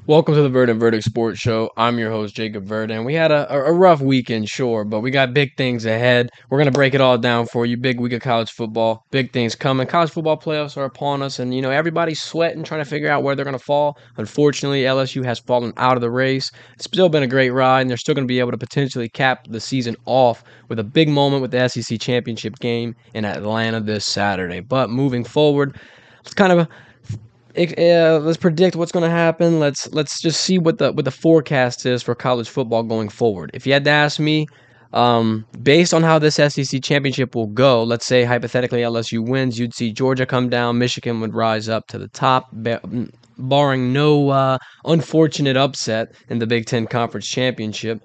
Welcome to the Verdin Verdict Sports Show. I'm your host, Jacob Verdin. We had a rough weekend, sure, but we got big things ahead. We're going to break it all down for you. Big week of college football, big things coming. College football playoffs are upon us, and, everybody's sweating, trying to figure out where they're going to fall. Unfortunately, LSU has fallen out of the race. It's still been a great ride, and they're still going to be able to potentially cap the season off with a big moment with the SEC championship game in Atlanta this Saturday. But moving forward, it's kind of let's predict what's going to happen. Let's just see what the forecast is for college football going forward. If you had to ask me, based on how this SEC championship will go, let's say hypothetically LSU wins, you'd see Georgia come down, Michigan would rise up to the top, barring no unfortunate upset in the Big Ten Conference Championship.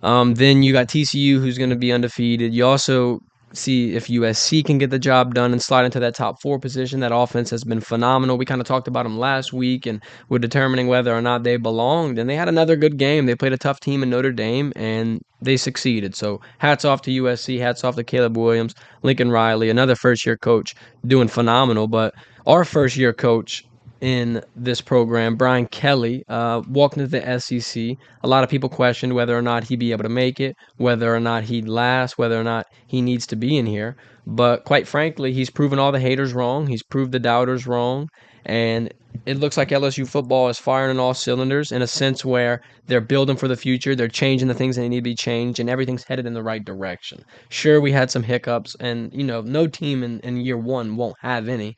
Then you got TCU, who's going to be undefeated. You also see if USC can get the job done and slide into that top four position. That offense has been phenomenal. We kind of talked about them last week, and we're determining whether or not they belonged. And they had another good game. They played a tough team in Notre Dame, and they succeeded. So hats off to USC. Hats off to Caleb Williams, Lincoln Riley, another first-year coach doing phenomenal. But our first-year coach in this program, Brian Kelly, walked into the SEC. A lot of people questioned whether or not he'd be able to make it, whether or not he'd last, whether or not he needs to be in here. But quite frankly, he's proven all the haters wrong. He's proved the doubters wrong. And it looks like LSU football is firing on all cylinders in a sense where they're building for the future. They're changing the things that need to be changed, and everything's headed in the right direction. Sure, we had some hiccups, and, no team in year one won't have any.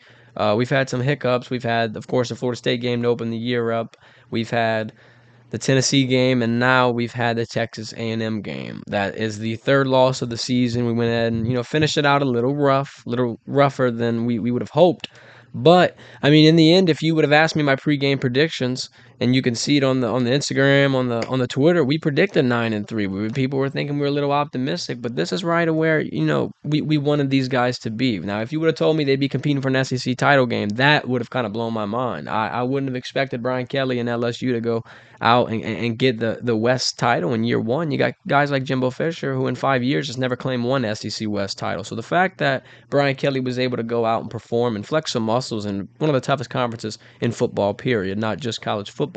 We've had some hiccups. We've had, of course, the Florida State game to open the year up. We've had the Tennessee game, and now we've had the Texas A&M game. That is the third loss of the season. We went ahead and finished it out a little rougher than we would have hoped. But I mean, in the end, if you would have asked me my pregame predictions, and you can see it on the Instagram, on the Twitter, we predicted 9-3. People were thinking we were a little optimistic, but this is right where we wanted these guys to be. Now, if you would have told me they'd be competing for an SEC title game, that would have kind of blown my mind. I wouldn't have expected Brian Kelly and LSU to go out and get the West title in year one. You got guys like Jimbo Fisher, who in 5 years has never claimed one SEC West title. So the fact that Brian Kelly was able to go out and perform and flex some muscles in one of the toughest conferences in football, period, not just college football,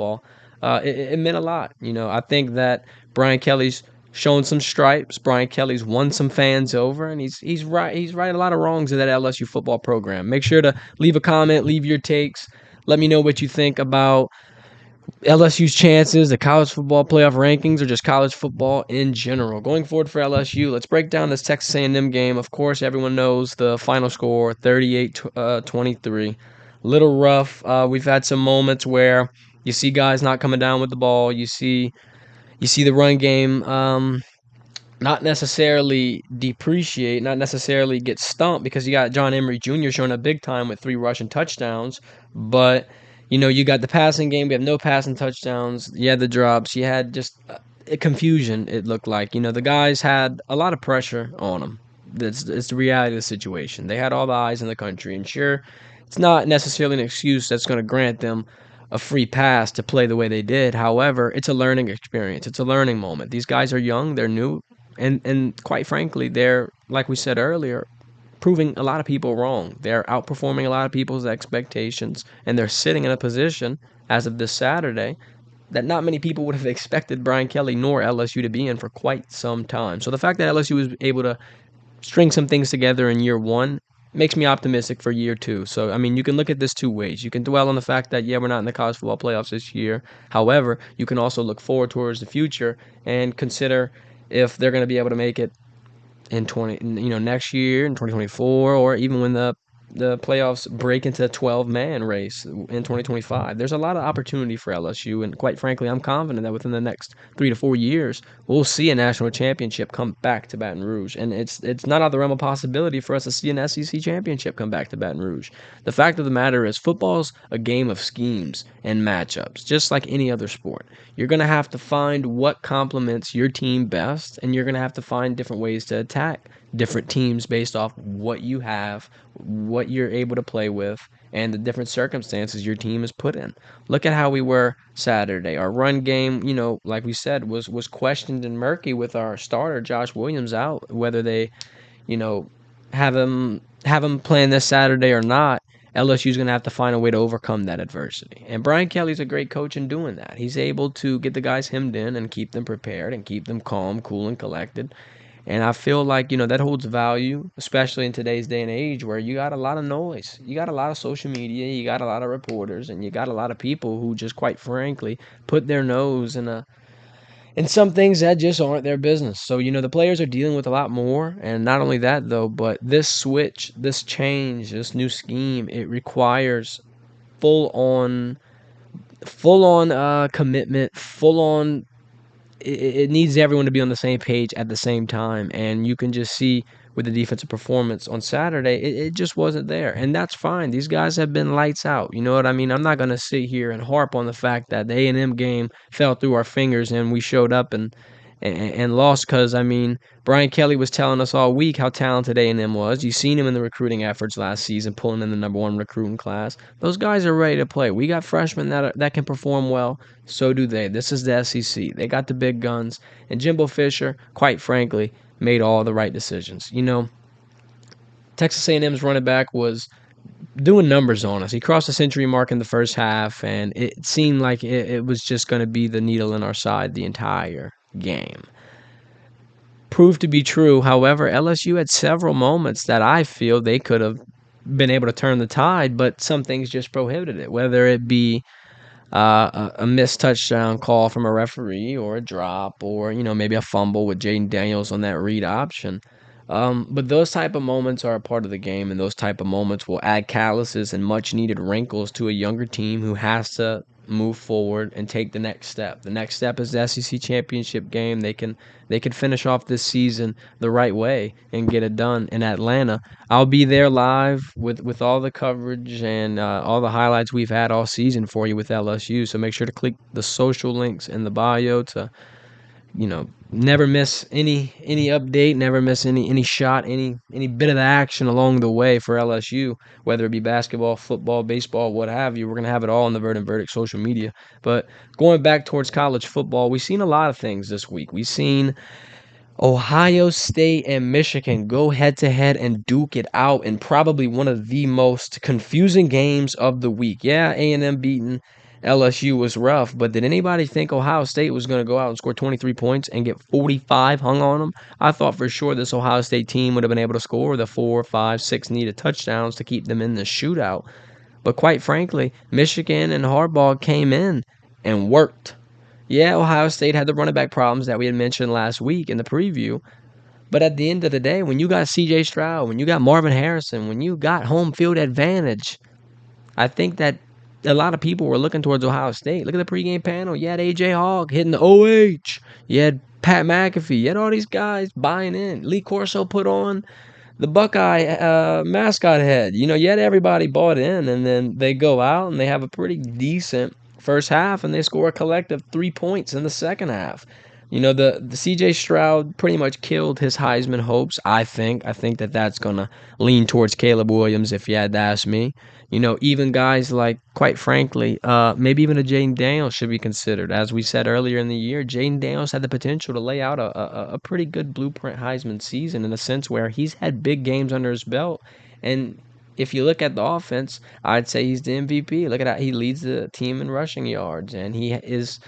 it meant a lot. I think that Brian Kelly's shown some stripes. Brian Kelly's won some fans over, and he's right. He's right a lot of wrongs in that LSU football program. Make sure to leave a comment, leave your takes. Let me know what you think about LSU's chances, the college football playoff rankings, or just college football in general. Going forward for LSU, let's break down this Texas A&M game. Of course, everyone knows the final score, 38-23. Little rough. We've had some moments where you see guys not coming down with the ball. You see the run game not necessarily depreciate, not necessarily get stumped, because you got John Emery Jr. showing up big time with 3 rushing touchdowns. But, you got the passing game. We have no passing touchdowns. You had the drops. You had just a confusion, it looked like. The guys had a lot of pressure on them. It's the reality of the situation. They had all the eyes in the country. And sure, it's not necessarily an excuse that's going to grant them a free pass to play the way they did. However, it's a learning experience. It's a learning moment. These guys are young. They're new. And quite frankly, they're, like we said earlier, proving a lot of people wrong. They're outperforming a lot of people's expectations, and they're sitting in a position as of this Saturday that not many people would have expected Brian Kelly nor LSU to be in for quite some time. So the fact that LSU was able to string some things together in year one makes me optimistic for year two. So, I mean, you can look at this two ways. You can dwell on the fact that, yeah, we're not in the college football playoffs this year. However, you can also look forward towards the future and consider if they're going to be able to make it in next year in 2024, or even when the playoffs break into a 12-man race in 2025. There's a lot of opportunity for LSU, and quite frankly, I'm confident that within the next 3 to 4 years, we'll see a national championship come back to Baton Rouge. And it's not out of the realm of possibility for us to see an SEC championship come back to Baton Rouge. The fact of the matter is, football's a game of schemes and matchups, just like any other sport. You're going to have to find what complements your team best, and you're going to have to find different ways to attack different teams based off what you have, what you're able to play with, and the different circumstances your team is put in. Look at how we were Saturday. Our run game, like we said, was questioned and murky with our starter Josh Williams out, whether they, you know, have him playing this Saturday or not. LSU's going to have to find a way to overcome that adversity. And Brian Kelly's a great coach in doing that. He's able to get the guys hemmed in and keep them prepared and keep them calm, cool, and collected. And I feel like, that holds value, especially in today's day and age where you got a lot of noise. You got a lot of social media, you got a lot of reporters, and you got a lot of people who just quite frankly put their nose in some things that just aren't their business. So, the players are dealing with a lot more. And not only that, though, but this switch, this change, this new scheme, it requires full on, commitment, full on. It needs everyone to be on the same page at the same time. And you can just see with the defensive performance on Saturday, it just wasn't there. And that's fine. These guys have been lights out. You know what I mean? I'm not going to sit here and harp on the fact that the A&M game fell through our fingers and we showed up and lost because, Brian Kelly was telling us all week how talented A&M was. You've seen him in the recruiting efforts last season, pulling in the number one recruiting class. Those guys are ready to play. We got freshmen that can perform well. So do they. This is the SEC. They got the big guns. And Jimbo Fisher, quite frankly, made all the right decisions. Texas A&M's running back was doing numbers on us. He crossed the century mark in the first half, and it seemed like it was just going to be the needle in our side the entire game. Proved to be true. However, LSU had several moments that I feel they could have been able to turn the tide, but some things just prohibited it, whether it be a missed touchdown call from a referee or a drop or, maybe a fumble with Jaden Daniels on that read option. But those type of moments are a part of the game, and those type of moments will add calluses and much needed wrinkles to a younger team who has to move forward and take the next step. The next step is the SEC championship game. They can finish off this season the right way and get it done in Atlanta. I'll be there live with all the coverage and all the highlights we've had all season for you with LSU. So make sure to click the social links in the bio to never miss any update, never miss any shot, any bit of the action along the way for LSU, whether it be basketball, football, baseball, what have you. We're gonna have it all on the Verdin Verdict social media. But going back towards college football, we've seen a lot of things this week. We've seen Ohio State and Michigan go head to head and duke it out in probably one of the most confusing games of the week. Yeah, A&M beating LSU was rough, but did anybody think Ohio State was going to go out and score 23 points and get 45 hung on them? I thought for sure this Ohio State team would have been able to score the 4, 5, 6 needed touchdowns to keep them in the shootout. But quite frankly, Michigan and Harbaugh came in and worked. Yeah, Ohio State had the running back problems that we had mentioned last week in the preview. But at the end of the day, when you got C.J. Stroud, when you got Marvin Harrison, when you got home field advantage, I think that a lot of people were looking towards Ohio State. Look at the pregame panel. You had A.J. Hawk hitting the OH. You had Pat McAfee. You had all these guys buying in. Lee Corso put on the Buckeye mascot head. You had everybody bought in, and then they go out and they have a pretty decent first half, and they score a collective 3 points in the second half. The C.J. Stroud pretty much killed his Heisman hopes, I think. I think that that's going to lean towards Caleb Williams, if you had to ask me. Even guys like, quite frankly, maybe even a Jaden Daniels should be considered. As we said earlier in the year, Jaden Daniels had the potential to lay out a pretty good blueprint Heisman season in a sense where he's had big games under his belt. And if you look at the offense, I'd say he's the MVP. Look at that. He leads the team in rushing yards, and he is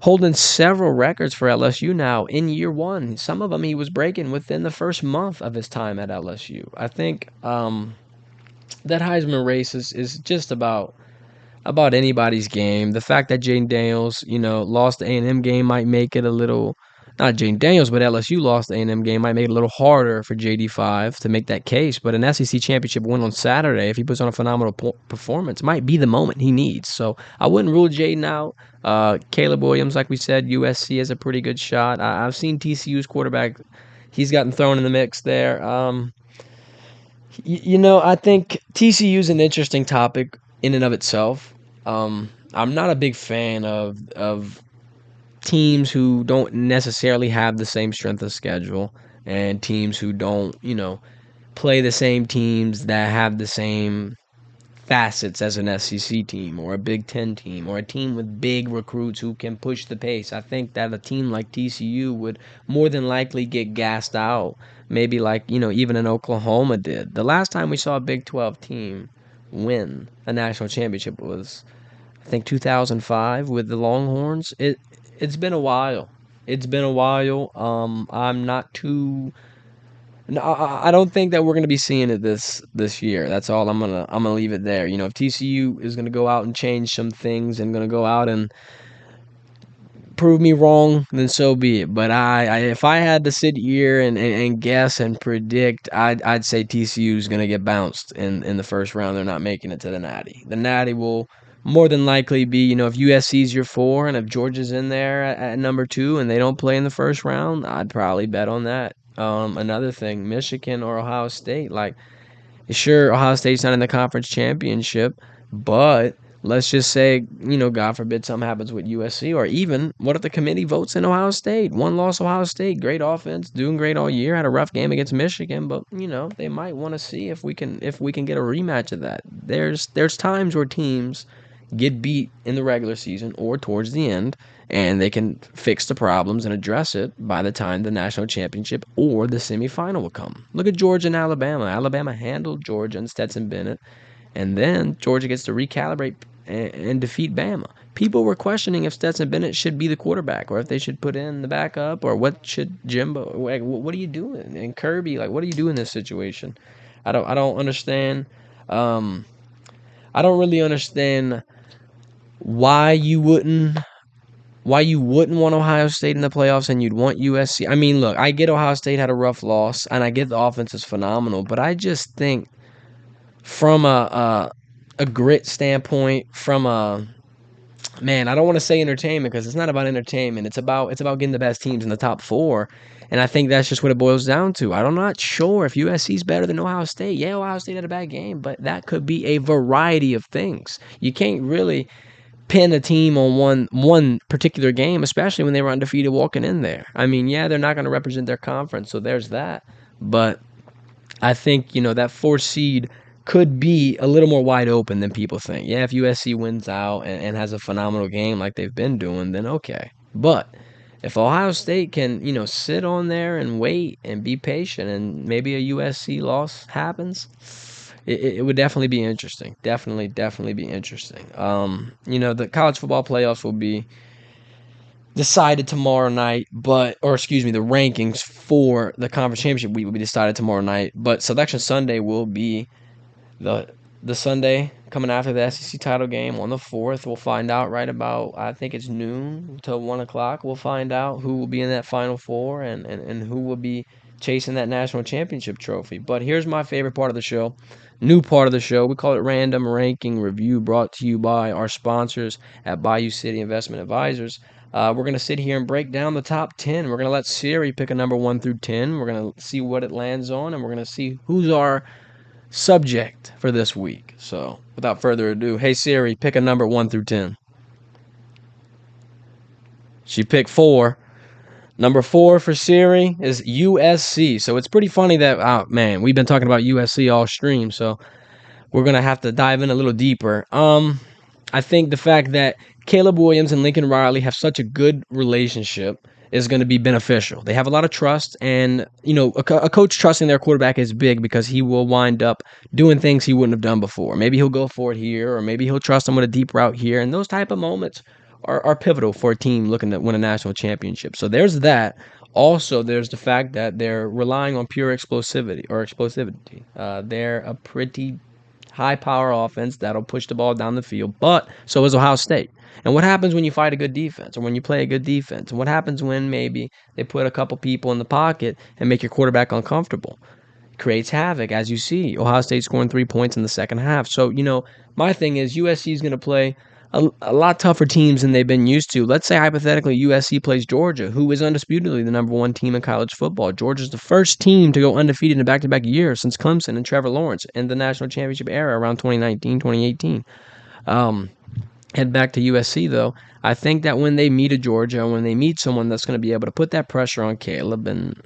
holding several records for LSU now in year one. Some of them he was breaking within the first month of his time at LSU. I think that Heisman race is just about anybody's game. The fact that Jaden Daniels, lost the A&M game might make it a little, not Jaden Daniels, but LSU lost the A&M game might make it a little harder for JD5 to make that case. But an SEC championship win on Saturday, if he puts on a phenomenal performance, might be the moment he needs. So I wouldn't rule Jaden out. Caleb Williams, like we said, USC has a pretty good shot. I've seen TCU's quarterback. He's gotten thrown in the mix there. I think TCU is an interesting topic in and of itself. I'm not a big fan of teams who don't necessarily have the same strength of schedule and teams who don't, play the same teams that have the same facets as an SEC team or a Big Ten team or a team with big recruits who can push the pace. I think that a team like TCU would more than likely get gassed out, maybe like, even an Oklahoma did. The last time we saw a Big 12 team win a national championship was, I think, 2005 with the Longhorns. It's been a while. It's been a while. I'm not too. No, I don't think that we're gonna be seeing it this year. That's all. I'm gonna leave it there. If TCU is gonna go out and change some things and gonna go out and prove me wrong, then so be it. But if I had to sit here and guess and predict, I'd say TCU is going to get bounced in the first round. They're not making it to the Natty. The Natty will more than likely be, if USC's your four and if Georgia's in there at number two and they don't play in the first round, I'd probably bet on that. Another thing, Michigan or Ohio State, like sure, Ohio State's not in the conference championship, but let's just say, God forbid something happens with USC, or even what if the committee votes in Ohio State? One loss Ohio State, great offense, doing great all year, had a rough game against Michigan, but they might want to see if we can get a rematch of that. There's times where teams get beat in the regular season or towards the end, and they can fix the problems and address it by the time the national championship or the semifinal will come. Look at Georgia and Alabama. Alabama handled Georgia and Stetson Bennett, and then Georgia gets to recalibrate and defeat Bama. People were questioning if Stetson Bennett should be the quarterback or if they should put in the backup or what should Jimbo. Like, what are you doing? And Kirby, like, what do you do in this situation? I don't understand. Um, I don't really understand why you wouldn't want Ohio State in the playoffs and you'd want USC. I mean, look, I get Ohio State had a rough loss and I get the offense is phenomenal, but I just think from a grit standpoint, from a man, I don't want to say entertainment because it's not about entertainment. It's about getting the best teams in the top four. And I think that's just what it boils down to. I'm not sure if USC is better than Ohio State. Yeah, Ohio State had a bad game, but that could be a variety of things. You can't really pin a team on one particular game, especially when they were undefeated walking in there. I mean, yeah, they're not going to represent their conference, so there's that. But I think that fourth seed could be a little more wide open than people think. Yeah, if USC wins out and has a phenomenal game like they've been doing, then okay. But if Ohio State can, sit on there and wait and be patient, and maybe a USC loss happens, it would definitely be interesting. Definitely be interesting. The college football playoffs will be decided tomorrow night, or excuse me, the rankings for the conference championship week will be decided tomorrow night. But Selection Sunday will be the the Sunday coming after the SEC title game on the 4th. We'll find out right about, I think it's noon till 1 o'clock. We'll find out who will be in that Final Four and who will be chasing that national championship trophy. But here's my favorite part of the show, new part of the show. We call it Random Ranking Review, brought to you by our sponsors at Bayou City Investment Advisors. We're going to sit here and break down the top 10. We're going to let Siri pick a number 1 through 10. We're going to see what it lands on, and we're going to see who's our subject for this week. So, without further ado, hey Siri, pick a number 1 through 10. She picked 4. Number 4 for Siri is USC. So it's pretty funny that, oh man, we've been talking about USC all stream. So we're gonna have to dive in a little deeper. I think the fact that Caleb Williams and Lincoln Riley have such a good relationship is going to be beneficial. They have a lot of trust, and a coach trusting their quarterback is big because he will wind up doing things he wouldn't have done before. Maybe he'll go for it here, or maybe he'll trust him with a deep route here, and those type of moments are pivotal for a team looking to win a national championship. So there's that. Also, there's the fact that they're relying on pure explosivity. They're a pretty high power offense that'll push the ball down the field, but so is Ohio State. And what happens when you fight a good defense or when you play a good defense? And what happens when maybe they put a couple people in the pocket and make your quarterback uncomfortable? Creates havoc, as you see. Ohio State scoring 3 points in the second half. So, my thing is USC is going to play a lot tougher teams than they've been used to. Let's say, hypothetically, USC plays Georgia, who is undisputedly the number 1 team in college football. Georgia's the first team to go undefeated in back-to-back years since Clemson and Trevor Lawrence in the national championship era around 2019, 2018. Head back to USC, though. I think that when they meet a Georgia, when they meet someone that's going to be able to put that pressure on Caleb and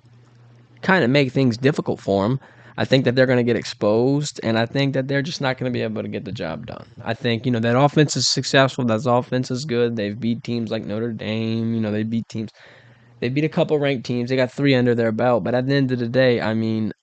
kind of make things difficult for him, I think that they're going to get exposed, and I think that they're just not going to be able to get the job done. I think, that offense is successful. That offense is good. They've beat teams like Notre Dame. They beat a couple ranked teams. They got 3 under their belt. But at the end of the day, I mean,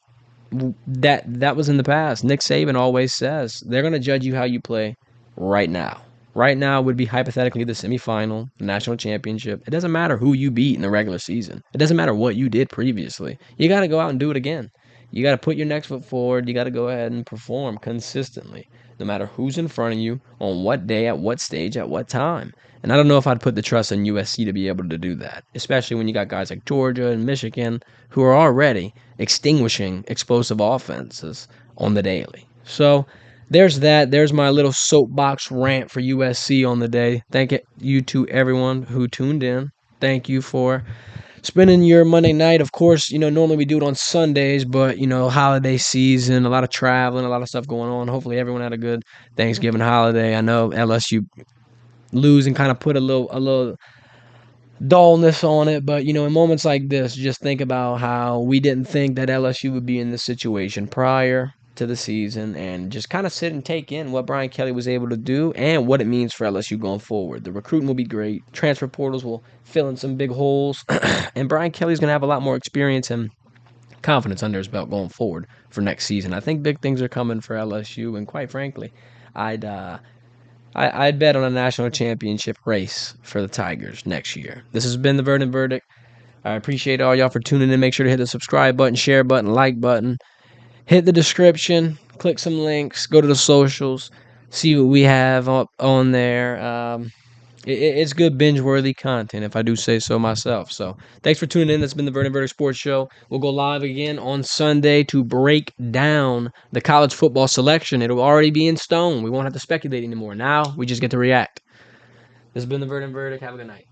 That was in the past. Nick Saban always says they're going to judge you how you play right now. Right now would be hypothetically the semifinal, the national championship. It doesn't matter who you beat in the regular season. It doesn't matter what you did previously. You got to go out and do it again. You got to put your next foot forward. You got to go ahead and perform consistently, no matter who's in front of you, on what day, at what stage, at what time. And I don't know if I'd put the trust in USC to be able to do that, especially when you got guys like Georgia and Michigan who are already extinguishing explosive offenses on the daily. So there's that. There's my little soapbox rant for USC on the day. Thank you to everyone who tuned in. Thank you for spending your Monday night. Of course, normally we do it on Sundays, but holiday season, a lot of traveling, a lot of stuff going on. Hopefully everyone had a good Thanksgiving holiday. I know LSU lose and kind of put a little dullness on it, but in moments like this, just think about how we didn't think that LSU would be in this situation prior to the season, and just kind of sit and take in what Brian Kelly was able to do and what it means for LSU going forward. The recruiting will be great. Transfer portals will fill in some big holes, and Brian Kelly's going to have a lot more experience and confidence under his belt going forward for next season. I think big things are coming for LSU, and quite frankly, I'd uh, I'd bet on a national championship race for the Tigers next year. This has been the Verdin Verdict. I appreciate all y'all for tuning in. Make sure to hit the subscribe button, share button, like button. Hit the description, click some links, go to the socials, see what we have on there. It's good binge-worthy content, if I do say so myself. So thanks for tuning in. That's been the Verdin Verdict Sports Show. We'll go live again on Sunday to break down the college football selection. It'll already be in stone. We won't have to speculate anymore. Now we just get to react. This has been the Verdin Verdict. Have a good night.